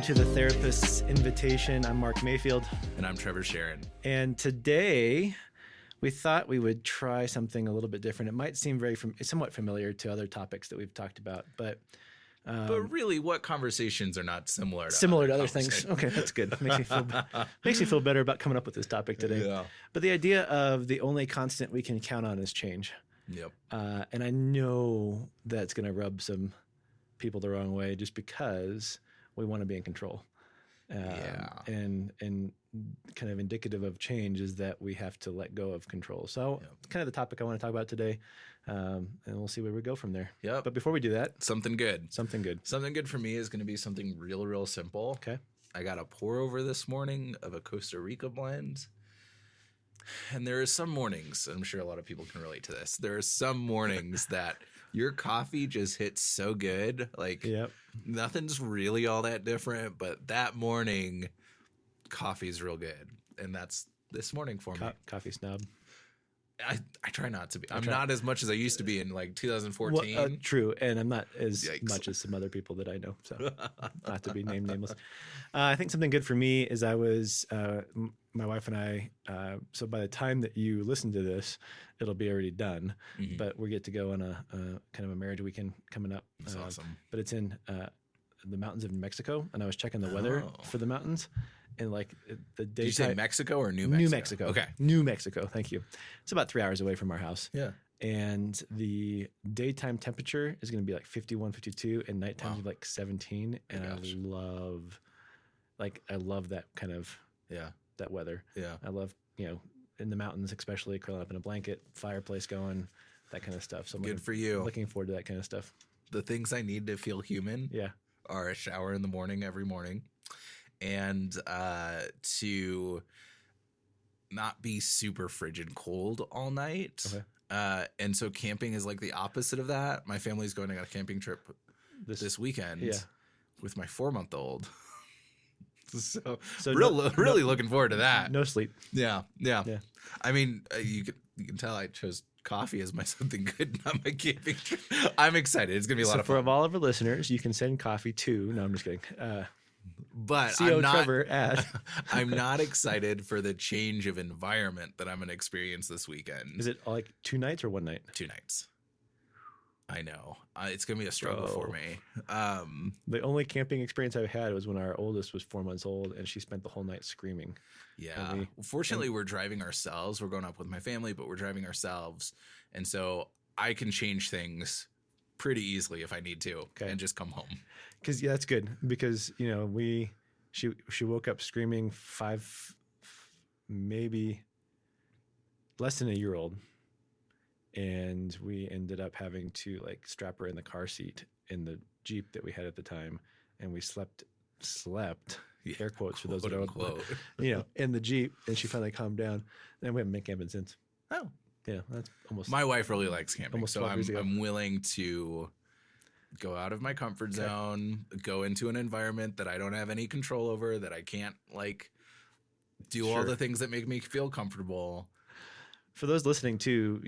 to the Therapist's Invitation. I'm Mark Mayfield. And I'm Trever Shirin. And today we thought we would try something a little bit different. It might seem somewhat familiar to other topics that we've talked about, but really, what conversations are not similar to other things? Okay, that's good. Makes me feel better about coming up with this topic today. Yeah. But the idea of the only constant we can count on is change. Yep. And I know that's going to rub some people the wrong way just because we want to be in control. And kind of indicative of change is that we have to let go of control. So kind of the topic I want to talk about today, and we'll see where we go from there. Yep. But before we do that, Something good for me is going to be something real simple. Okay. I got a pour over this morning of a Costa Rica blend. And there are some mornings, I'm sure a lot of people can relate to this. There are some mornings that your coffee just hits so good. Like nothing's really all that different, but that morning coffee's real good. And that's this morning for me. Coffee snob. I try not to be. I'm not as much as I used to be in like 2014. Well, true. And I'm not as much as some other people that I know. So not to be nameless. I think something good for me is I was, my wife and I, so by the time that you listen to this, it'll be already done. Mm-hmm. But we get to go on a kind of a marriage weekend coming up. That's awesome. But it's in the mountains of New Mexico. And I was checking the weather for the mountains. And like the day. Did you say Mexico or New Mexico? New Mexico. Okay. New Mexico. Thank you. It's about 3 hours away from our house. Yeah. And the daytime temperature is going to be like 51, 52, and nighttime is like 17. And I love that kind of that weather. Yeah. I love, in the mountains, especially curling up in a blanket, fireplace going, that kind of stuff. So good for you. Looking forward to that kind of stuff. The things I need to feel human are a shower in the morning every morning. And to not be super frigid cold all night. Okay. And so camping is like the opposite of that. My family's going on a camping trip this weekend with my 4-month-old. So really looking forward to that. No sleep. Yeah. I mean, you can tell I chose coffee as my something good, not my camping trip. I'm excited. It's going to be a lot of fun. For all of our listeners, you can send coffee to, no, I'm just kidding. But I'm not excited for the change of environment that I'm going to experience this weekend. Is it like 2 nights or 1 night? 2 nights. I know. It's going to be a struggle for me. The only camping experience I've had was when our oldest was 4 months old and she spent the whole night screaming. Yeah. Fortunately, we're driving ourselves. We're going up with my family, but we're driving ourselves. And so I can change things pretty easily if I need to and just come home. Because that's good because she woke up screaming 5, maybe less than a year old, and we ended up having to like strap her in the car seat in the Jeep that we had at the time, and we slept air quotes for those that don't in the Jeep, and she finally calmed down, and we haven't been camping since. Oh yeah, that's almost. My wife really likes camping, so I'm willing to go out of my comfort zone, go into an environment that I don't have any control over, that I can't like do all the things that make me feel comfortable. For those listening too,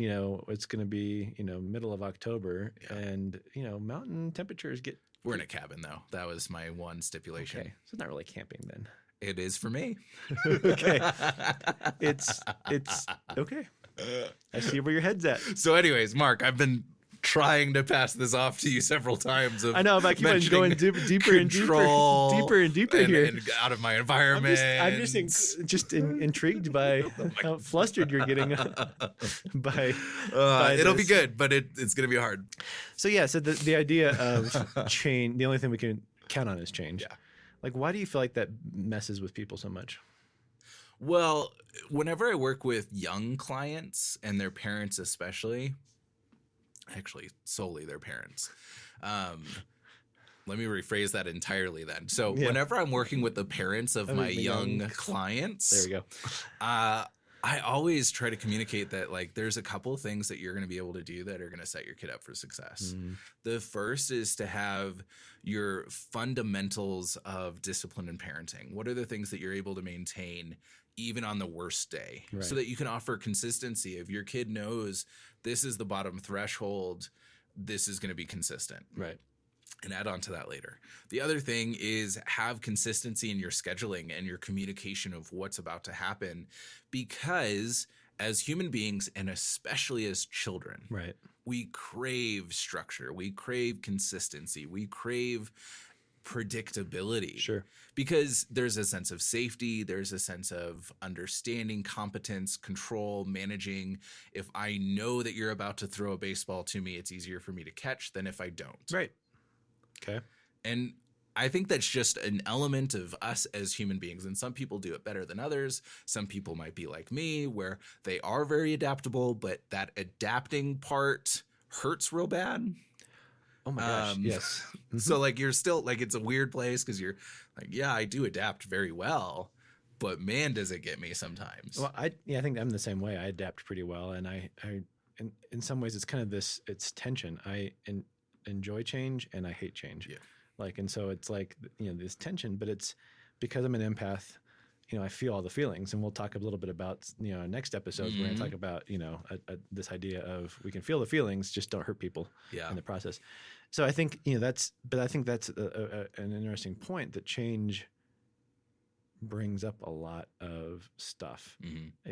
it's going to be, middle of October and, mountain temperatures get. We're in a cabin though. That was my one stipulation. Okay. So it's not really camping then. It is for me. Okay. It's okay. I see where your head's at. So anyways, Mark, I've been trying to pass this off to you several times. I know, but I keep on going deeper and deeper here. And out of my environment. I'm just intrigued by how flustered you're getting by it'll be good, but it's going to be hard. So the idea of change, the only thing we can count on is change. Yeah. Like, why do you feel like that messes with people so much? Well, whenever I work with young clients and their parents especially, actually solely their parents. Let me rephrase that entirely then. So whenever I'm working with the parents of my young clients, there we go. I always try to communicate that like there's a couple of things that you're going to be able to do that are going to set your kid up for success. Mm-hmm. The first is to have your fundamentals of discipline and parenting. What are the things that you're able to maintain even on the worst day, right, so that you can offer consistency? If your kid knows this is the bottom threshold, this is going to be consistent. Right. and add on to that later. The other thing is have consistency in your scheduling and your communication of what's about to happen, because as human beings, and especially as children, right, we crave structure, we crave consistency, we crave predictability. Sure. Because there's a sense of safety, there's a sense of understanding, competence, control, managing. If I know that you're about to throw a baseball to me, it's easier for me to catch than if I don't. Right. Okay. And I think that's just an element of us as human beings. And some people do it better than others. Some people might be like me, where they are very adaptable, but that adapting part hurts real bad. Oh my gosh. Yes. So like you're still like, it's a weird place because you're like, yeah, I do adapt very well, but man, does it get me sometimes. Well, I think I'm the same way. I adapt pretty well. And I in some ways it's kind of it's tension. I enjoy change and I hate change. Yeah. Like, and so it's like, this tension, but it's because I'm an empath, I feel all the feelings, and we'll talk a little bit about, next episodes, we're going to talk about, this idea of we can feel the feelings, just don't hurt people in the process. So I think, I think that's an interesting point, that change brings up a lot of stuff,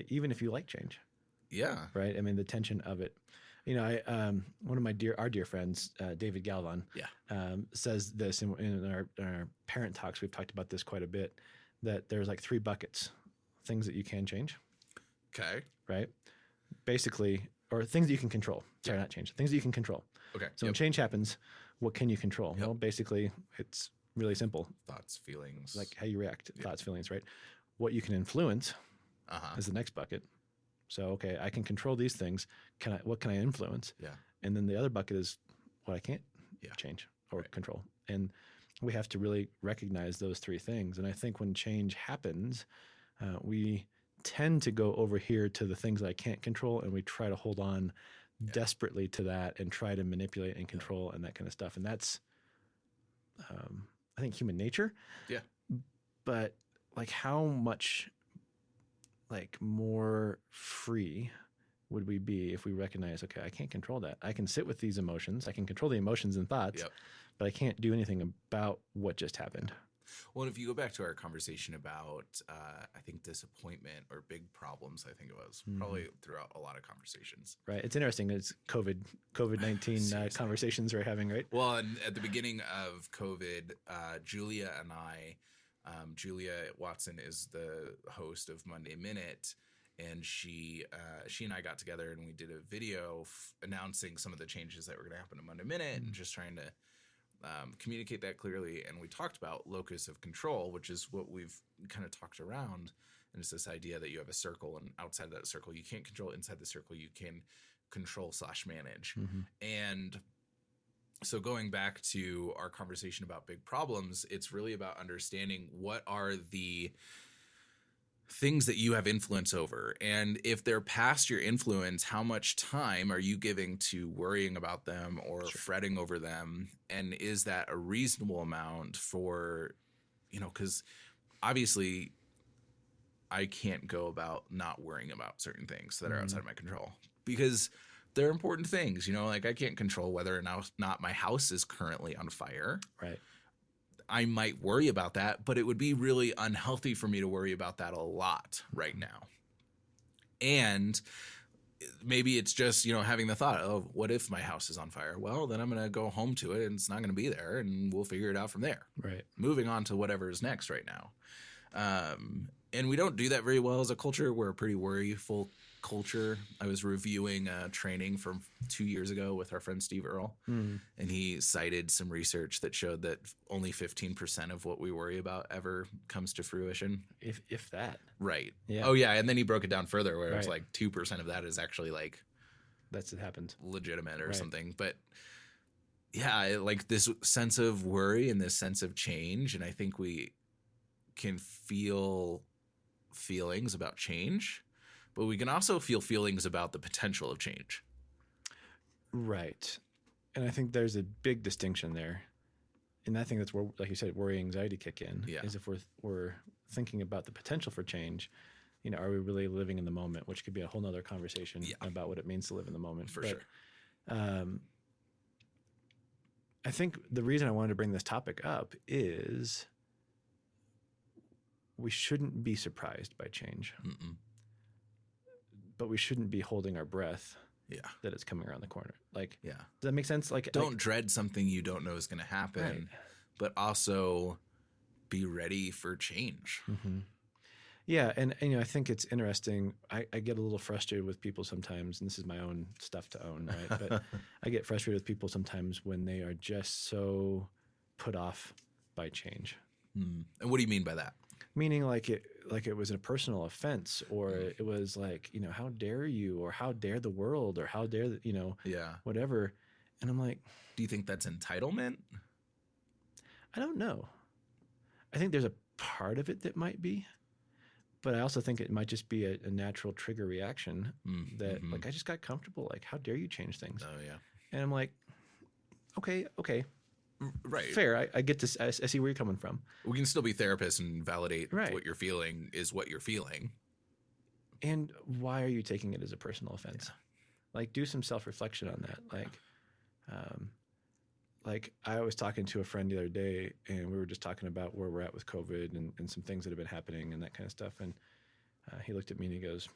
even if you like change. Yeah. Right. I mean, the tension of it. One of our dear friends, David Galvan, says this in our parent talks. We've talked about this quite a bit, that there's like 3 buckets: things that you can change. Okay. Right. Basically, or things that you can control. Sorry, not change. Things that you can control. Okay. So when change happens, what can you control? Well, basically, it's really simple. Thoughts, feelings. Like how you react. Thoughts, feelings, right? What you can influence is the next bucket. So, okay, I can control these things. What can I influence? Yeah. And then the other bucket is what I can't change or control. And we have to really recognize those 3 things. And I think when change happens, we tend to go over here to the things that I can't control, and we try to hold on desperately to that and try to manipulate and control and that kind of stuff. And that's, I think, human nature. Yeah. But like, how much more free would we be if we recognize, okay, I can't control that. I can sit with these emotions. I can control the emotions and thoughts, but I can't do anything about what just happened. Well, if you go back to our conversation about, I think, disappointment or big problems, I think it was probably throughout a lot of conversations. Right. It's interesting. It's COVID-19 conversations we're having, right? Well, and at the beginning of COVID, Julia and I, Julia Watson is the host of Monday Minute, and she and I got together and we did a video announcing some of the changes that were going to happen to Monday Minute and just trying to communicate that clearly. And we talked about locus of control, which is what we've kind of talked around. And it's this idea that you have a circle, and outside that circle you can't control. Inside the circle you can control / manage. And so going back to our conversation about big problems, it's really about understanding what are the things that you have influence over. And if they're past your influence, how much time are you giving to worrying about them or fretting over them? And is that a reasonable amount for, because obviously I can't go about not worrying about certain things that are outside of my control, because they're important things, like I can't control whether or not my house is currently on fire. Right. I might worry about that, but it would be really unhealthy for me to worry about that a lot right now. And maybe it's just, having the thought of, what if my house is on fire? Well, then I'm going to go home to it and it's not going to be there, and we'll figure it out from there. Right. Moving on to whatever is next right now. And we don't do that very well as a culture. We're a pretty worryful culture. I was reviewing a training from 2 years ago with our friend Steve Earle, and he cited some research that showed that only 15% of what we worry about ever comes to fruition. If that. Right. Yeah. Oh, yeah. And then he broke it down further, where it was like 2% of that is actually like it happened legitimate or something. But yeah, like this sense of worry and this sense of change. And I think we can feel feelings about change, but we can also feel feelings about the potential of change. Right. And I think there's a big distinction there. And I think that's where, like you said, worry, anxiety kick in. Yeah. Is if we're thinking about the potential for change, are we really living in the moment, which could be a whole nother conversation about what it means to live in the moment. For sure. I think the reason I wanted to bring this topic up is we shouldn't be surprised by change, but we shouldn't be holding our breath. Yeah, that it's coming around the corner. Like, yeah, does that make sense? Like, don't dread something you don't know is going to happen, right. But also be ready for change. Mm-hmm. Yeah, and I think it's interesting. I get a little frustrated with people sometimes, and this is my own stuff to own, right? But I get frustrated with people sometimes when they are just so put off by change. And what do you mean by that? Meaning like it was a personal offense, or it was like, how dare you, or how dare the world, or how dare, whatever. And I'm like, do you think that's entitlement? I don't know. I think there's a part of it that might be, but I also think it might just be a natural trigger reaction that like, I just got comfortable. Like, how dare you change things? Oh yeah. And I'm like, okay. Right. Fair. I get this. I see where you're coming from. We can still be therapists and validate what you're feeling is what you're feeling. And why are you taking it as a personal offense? Yeah. Like, do some self-reflection on that. Like I was talking to a friend the other day, and we were just talking about where we're at with COVID and some things that have been happening and that kind of stuff. And he looked at me and he goes,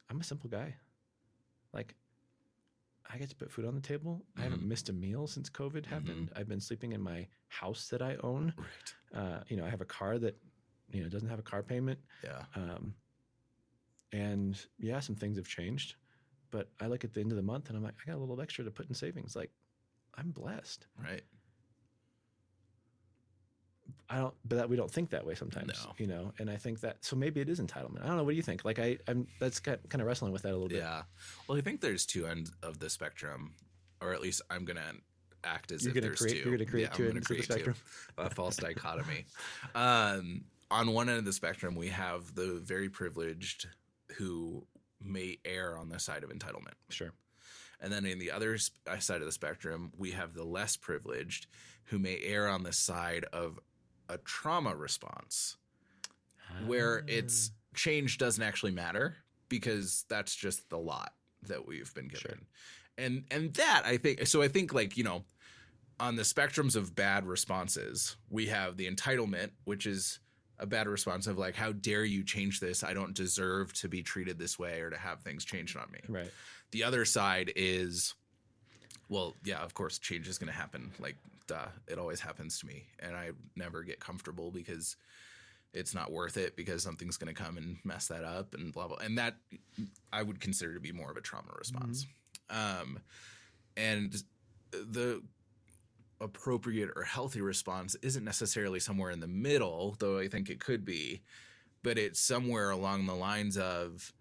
I'm a simple guy. Like, I get to put food on the table. I haven't missed a meal since COVID happened. I've been sleeping in my house that I own. Right. I have a car that, doesn't have a car payment. Yeah. And yeah, some things have changed, but I look at the end of the month and I'm like, I got a little extra to put in savings. Like, I'm blessed. Right. But we don't think that way sometimes, and I think that, so maybe it is entitlement. I don't know. What do you think? Like, I'm that's kind of wrestling with that a little bit. Yeah. Well, I think there's two ends of the spectrum, or at least I'm going to act as if there's two. You're going to create two ends of the spectrum. A false dichotomy. On one end of the spectrum, we have the very privileged who may err on the side of entitlement. Sure. And then in the other side of the spectrum, we have the less privileged who may err on the side of a trauma response where it's change doesn't actually matter because that's just the lot that we've been given. Sure. And that I think like, on the spectrums of bad responses, we have the entitlement, which is a bad response of like, how dare you change this? I don't deserve to be treated this way or to have things changed on me. Right. The other side is, well, yeah, of course, change is going to happen. Like, duh, it always happens to me. And I never get comfortable because it's not worth it because something's going to come and mess that up and blah, blah. And that I would consider to be more of a trauma response. And the appropriate or healthy response isn't necessarily somewhere in the middle, though I think it could be, but it's somewhere along the lines of,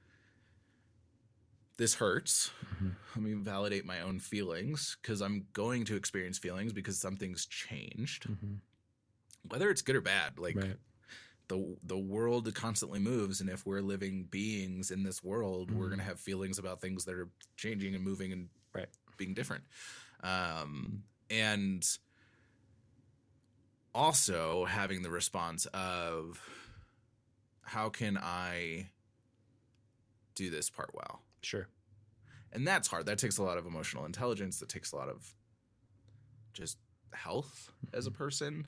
this hurts. Let me validate my own feelings because I'm going to experience feelings because something's changed. Whether it's good or bad, like the world constantly moves. And if we're living beings in this world, we're going to have feelings about things that are changing and moving and being different. And also having the response of, how can I do this part well? Sure. And that's hard. That takes a lot of emotional intelligence. That takes a lot of just health as a person.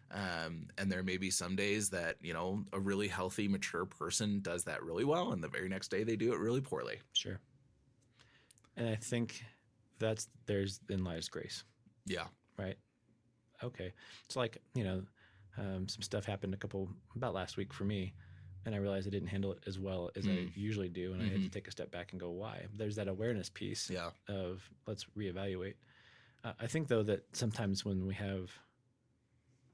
And there may be some days that, a really healthy, mature person does that really well. And the very next day they do it really poorly. Sure. And I think therein lies grace. Yeah. Right. Okay. It's like, some stuff happened about last week for me. And I realized I didn't handle it as well as I usually do. And I had to take a step back and go, why? There's that awareness piece of let's reevaluate. I think, though, that sometimes when we have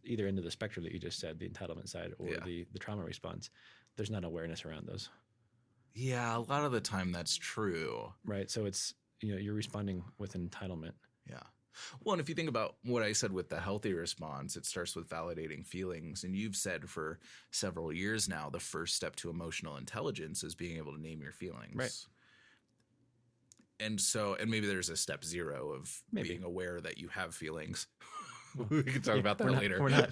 either end of the spectrum that you just said, the entitlement side or the trauma response, there's not awareness around those. Yeah, a lot of the time that's true. Right. So it's, you're responding with entitlement. Yeah. Well, and if you think about what I said with the healthy response, it starts with validating feelings. And you've said for several years now, the first step to emotional intelligence is being able to name your feelings. Right. And maybe there's a step 0 of being aware that you have feelings. We can talk about that later. We're not,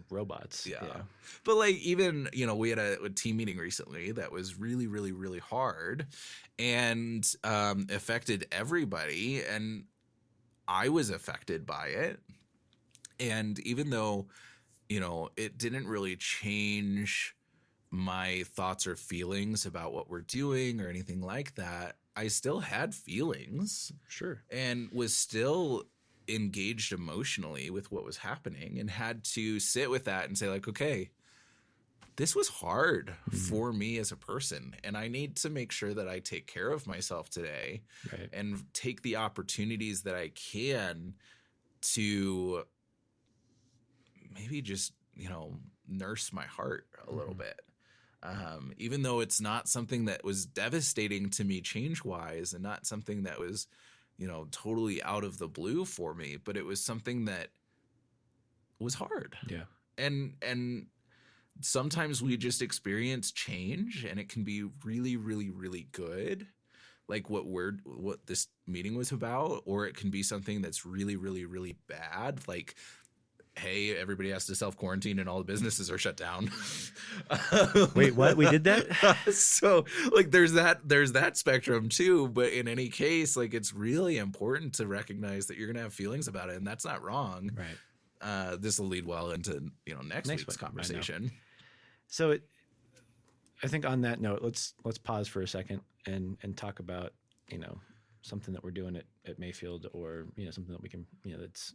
robots. Yeah. But like, even, we had a team meeting recently that was really, really, really hard and affected everybody. And I was affected by it. And even though, it didn't really change my thoughts or feelings about what we're doing or anything like that, I still had feelings. Sure. And was still engaged emotionally with what was happening and had to sit with that and say like, okay, this was hard for me as a person, and I need to make sure that I take care of myself today and take the opportunities that I can to maybe just, nurse my heart a little bit. Even though it's not something that was devastating to me change-wise and not something that was, totally out of the blue for me, but it was something that was hard. Yeah. And sometimes we just experience change and it can be really, really, really good. Like what this meeting was about, or it can be something that's really, really, really bad. Like, hey, everybody has to self-quarantine and all the businesses are shut down. Wait, what? We did that? So like there's that spectrum too. But in any case, like it's really important to recognize that you're going to have feelings about it, and that's not wrong. Right. This will lead well into, next week's conversation. So I think on that note, let's pause for a second and talk about, something that we're doing at Mayfield, or, something that we can, that's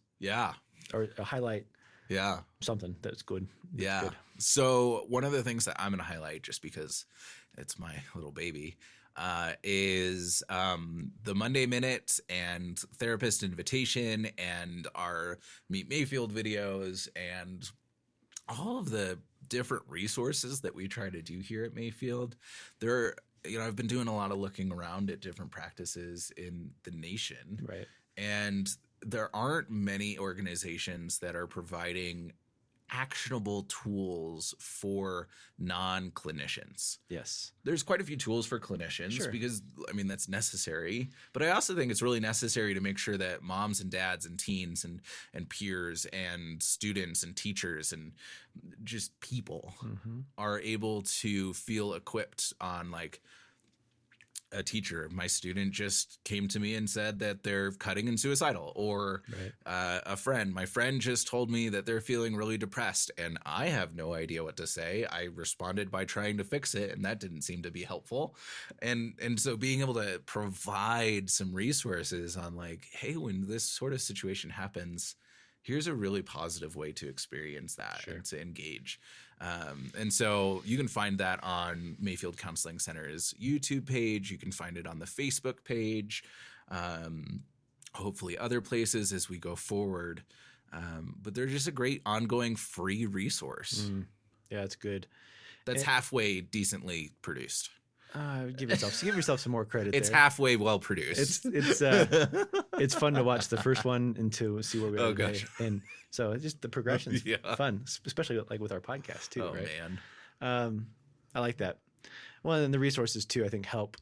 or a highlight. Yeah. Something that's good. Good. So one of the things that I'm going to highlight, just because it's my little baby, is the Monday Minute and Therapist Invitation and our Meet Mayfield videos and all of the different resources that we try to do here at Mayfield. I've been doing a lot of looking around at different practices in the nation. Right. And there aren't many organizations that are providing actionable tools for non-clinicians. Yes. There's quite a few tools for clinicians because, that's necessary. But I also think it's really necessary to make sure that moms and dads and teens and peers and students and teachers and just people are able to feel equipped on, like, a teacher. My student just came to me and said that they're cutting and suicidal, or my friend just told me that they're feeling really depressed and I have no idea what to say. I responded by trying to fix it, and that didn't seem to be helpful. And so being able to provide some resources on, like, hey, when this sort of situation happens, here's a really positive way to experience that and to engage. And so you can find that on Mayfield Counseling Centers YouTube page. You can find it on the Facebook page, hopefully other places as we go forward. But they're just a great ongoing free resource. Yeah, it's good. That's halfway decently produced. Give yourself some more credit. It's halfway well produced. It's fun to watch the first one and to see where we are today. And so it's just the progression's fun, especially like with our podcast too. Oh, right? Man. I like that. Well, and the resources too, I think, help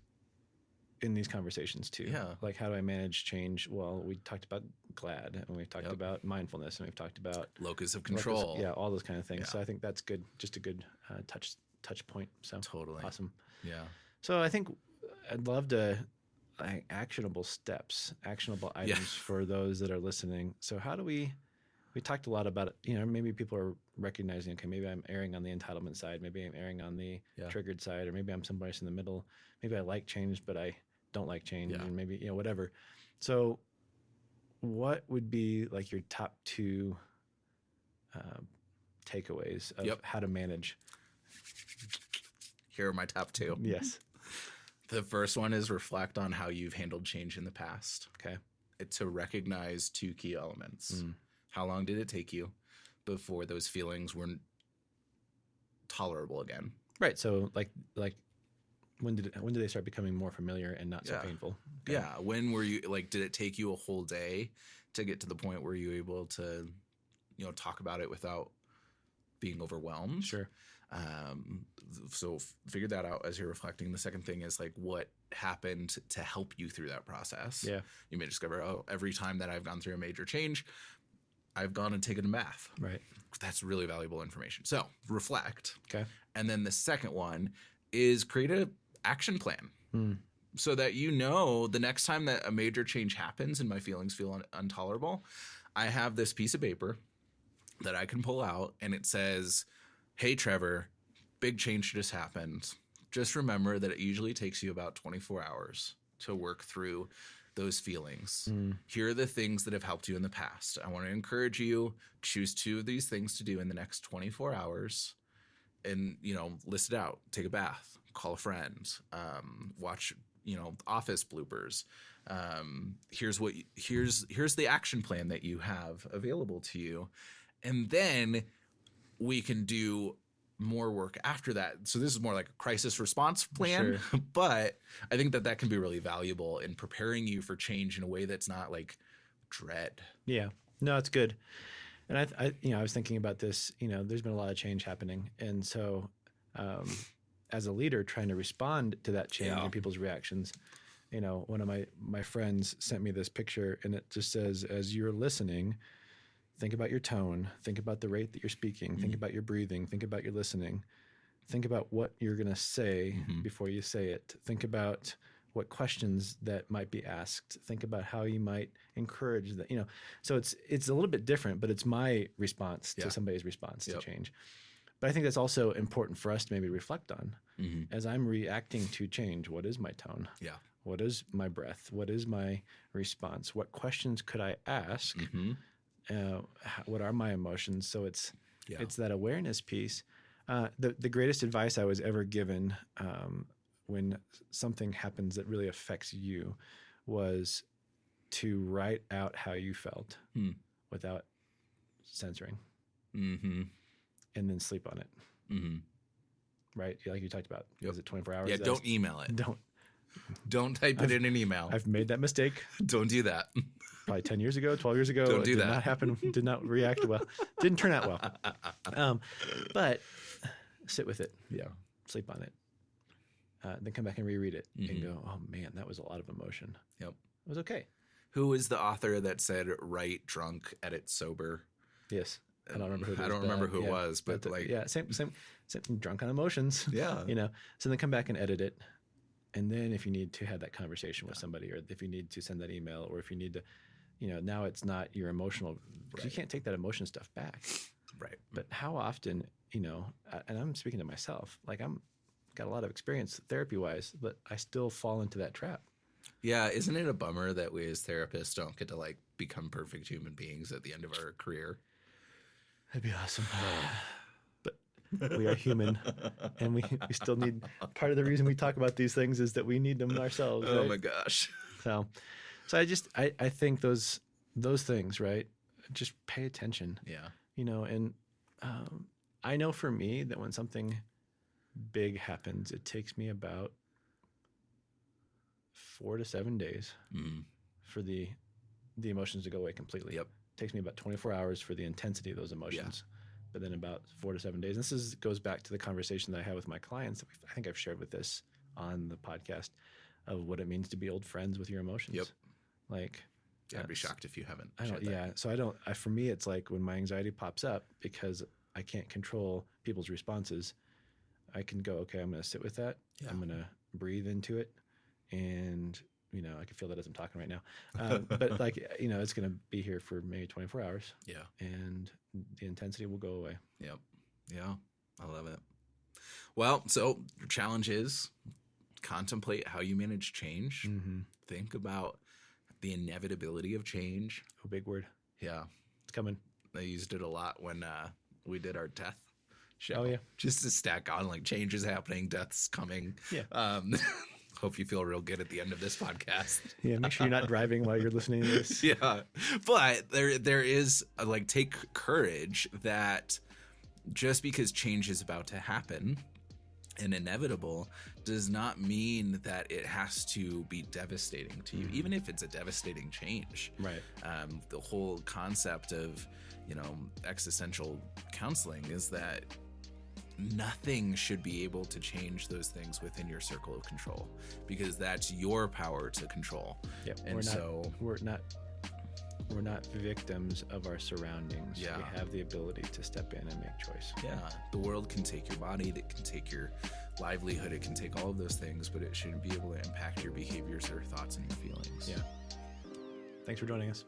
in these conversations too. Yeah. Like, how do I manage change? Well, we talked about GLAD, and we've talked about mindfulness, and we've talked about locus of control. All those kind of things. Yeah. So I think that's good. Just a good touch point. So totally awesome. Yeah. So I think I'd love to actionable steps, actionable items for those that are listening. So how do we talked a lot about it, maybe people are recognizing, okay, maybe I'm erring on the entitlement side, maybe I'm erring on the triggered side, or maybe I'm somewhere in the middle. Maybe I like change, but I don't like change, and maybe, whatever. So what would be like your top two takeaways of how to manage? Here are my top two. Yes. The first one is reflect on how you've handled change in the past. Okay. To recognize two key elements. How long did it take you before those feelings weren't tolerable again? Right. So like when did they start becoming more familiar and not so painful? Okay. Yeah. When were you, like, did it take you a whole day to get to the point where you were able to, talk about it without being overwhelmed? Sure. So figure that out as you're reflecting. The second thing is, like, what happened to help you through that process? Yeah. You may discover, every time that I've gone through a major change, I've gone and taken a bath. Right. That's really valuable information. So reflect. Okay. And then the second one is create a action plan. So that the next time that a major change happens and my feelings feel intolerable, I have this piece of paper that I can pull out and it says, hey, Trevor, big change just happened. Just remember that it usually takes you about 24 hours to work through those feelings. Here are the things that have helped you in the past. I want to encourage you, choose 2 of these things to do in the next 24 hours and, list it out. Take a bath, call a friend, watch, office bloopers. Here's the action plan that you have available to you. And then we can do more work after that. So this is more like a crisis response plan, sure. But I think that can be really valuable in preparing you for change in a way that's not like dread. Yeah, no, it's good. And I was thinking about this, there's been a lot of change happening. And so, as a leader trying to respond to that change and people's reactions, one of my friends sent me this picture and it just says, as you're listening, think about your tone, think about the rate that you're speaking, think about your breathing, think about your listening, think about what you're going to say before you say it, think about what questions that might be asked, think about how you might encourage that, so it's a little bit different, but it's my response to somebody's response to change. But I think that's also important for us to maybe reflect on as I'm reacting to change. What is my tone? Yeah. What is my breath? What is my response? What questions could I ask? What are my emotions? So it's that awareness piece. The greatest advice I was ever given when something happens that really affects you was to write out how you felt without censoring. And then sleep on it. Right? Like you talked about. Yep. Is it 24 hours? Yeah, don't email it. Don't type it in an email. I've made that mistake. Don't do that. Probably 10 years ago, 12 years ago. Don't do that. Did not happen. Did not react well. Didn't turn out well. But sit with it. Yeah. Sleep on it. Then come back and reread it and go, oh man, that was a lot of emotion. Yep. It was okay. Who is the author that said write drunk, edit sober? Yes. I don't remember who it was. I don't remember who it was, but like... Yeah, same drunk on emotions. Yeah. So then come back and edit it. And then if you need to have that conversation with somebody, or if you need to send that email, or if you need to, now it's not your emotional, because you can't take that emotion stuff back. Right. But how often, and I'm speaking to myself, like I'm got a lot of experience therapy-wise, but I still fall into that trap. Yeah. Isn't it a bummer that we as therapists don't get to like become perfect human beings at the end of our career? That'd be awesome. But we are human, and we still need, part of the reason we talk about these things is that we need them ourselves. Right? Oh my gosh. So I think those things, right? Just pay attention. Yeah. And I know for me that when something big happens, it takes me about 4 to 7 days for the emotions to go away completely. Yep. It takes me about 24 hours for the intensity of those emotions. Yeah. But then about 4 to 7 days. And this goes back to the conversation that I have with my clients. I think I've shared with this on the podcast of what it means to be old friends with your emotions. Yep. Like, I'd be shocked if you haven't. So for me, it's like when my anxiety pops up, because I can't control people's responses, I can go, okay, I'm going to sit with that. Yeah. I'm going to breathe into it. And, I can feel that as I'm talking right now. But like, it's going to be here for maybe 24 hours. Yeah. And the intensity will go away. Yep. Yeah. I love it. Well, so your challenge is contemplate how you manage change. Think about the inevitability of change. A big word. Yeah. It's coming. I used it a lot when we did our death show. Oh, yeah. Just to stack on, like, change is happening, death's coming. Yeah. Hope you feel real good at the end of this podcast. Yeah, make sure you're not driving while you're listening to this. Yeah. But there is, like, take courage that just because change is about to happen and inevitable does not mean that it has to be devastating to you, even if it's a devastating change. Right. The whole concept of, existential counseling is that nothing should be able to change those things within your circle of control, because that's your power to control. Yep. And we're not we're not victims of our surroundings. Yeah. We have the ability to step in and make choice. Yeah. The world can take your body, it can take your livelihood, it can take all of those things, but it shouldn't be able to impact your behaviors or thoughts and your feelings. Yeah. Thanks for joining us.